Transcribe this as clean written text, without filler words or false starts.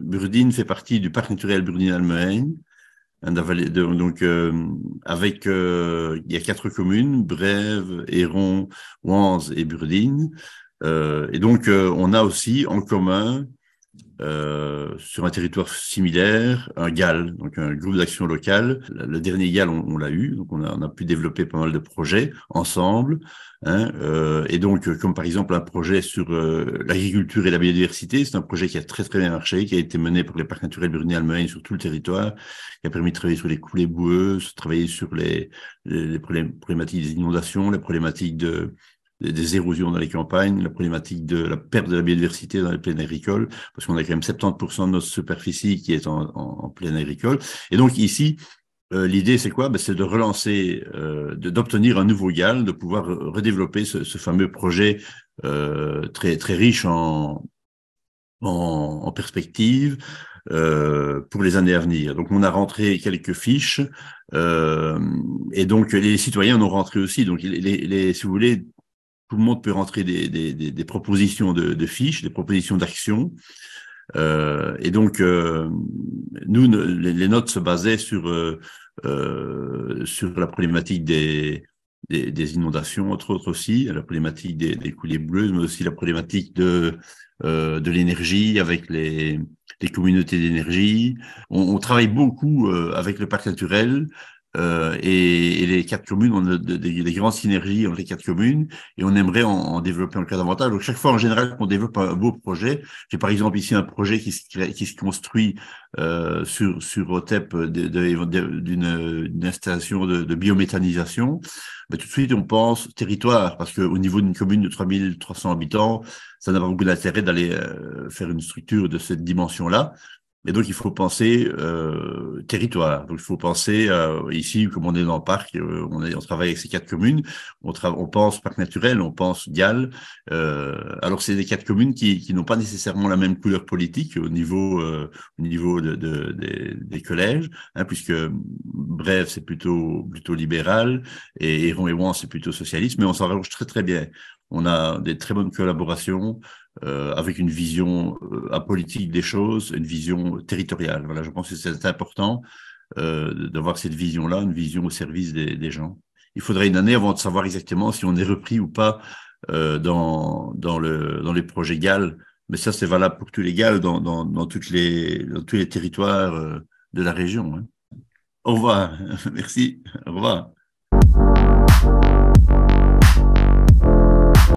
Burdine fait partie du parc naturel Burdine-Almehaigne. Donc, il y a 4 communes, Brèves, Héron, Wanze et Burdine. Et donc, on a aussi en commun, sur un territoire similaire, un GAL, donc un groupe d'action locale. Le dernier GAL, on l'a eu, donc on a pu développer pas mal de projets ensemble. Hein, et donc, comme par exemple un projet sur l'agriculture et la biodiversité, c'est un projet qui a très très bien marché, qui a été mené par les parcs naturels Burdine-Almehaigne sur tout le territoire, qui a permis de travailler sur les coulées boueuses, travailler sur les problématiques des inondations, les problématiques des érosions dans les campagnes, la problématique de la perte de la biodiversité dans les plaines agricoles, parce qu'on a quand même 70% de notre superficie qui est en plaine agricole. Et donc ici, l'idée, c'est quoi? C'est de relancer, d'obtenir un nouveau GAL, de pouvoir redévelopper ce fameux projet très, très riche en perspective pour les années à venir. Donc, on a rentré quelques fiches et donc les citoyens en ont rentré aussi. Donc, si vous voulez, tout le monde peut rentrer des propositions de fiches, des propositions d'action. Et donc, nous, les notes se basaient sur la problématique des inondations, entre autres aussi, la problématique des coulées bleues, mais aussi la problématique de l'énergie avec les communautés d'énergie. On travaille beaucoup avec le parc naturel. Et les 4 communes, on a des grandes synergies entre les 4 communes et on aimerait en développer encore davantage. Donc, chaque fois, en général, qu'on développe un beau projet, j'ai par exemple ici un projet qui se construit sur OTEP d'une installation de biométhanisation. Mais tout de suite, on pense territoire, parce qu'au niveau d'une commune de 3300 habitants, ça n'a pas beaucoup d'intérêt d'aller faire une structure de cette dimension-là. Et donc, il faut penser territoire. Donc, il faut penser ici, comme on est dans le parc, on travaille avec ces 4 communes. On pense parc naturel, on pense GAL. Alors, c'est des 4 communes qui n'ont pas nécessairement la même couleur politique au niveau des collèges, hein, puisque Brève, c'est plutôt libéral et Héron et Wanze, c'est plutôt socialiste. Mais on s'arrange très très bien. On a des très bonnes collaborations avec une vision apolitique des choses, une vision territoriale. Voilà, je pense que c'est important d'avoir cette vision-là, une vision au service des gens. Il faudrait une année avant de savoir exactement si on est repris ou pas dans les projets GAL, mais ça c'est valable pour tous les GAL dans tous les territoires de la région. Hein. Au revoir, merci, au revoir.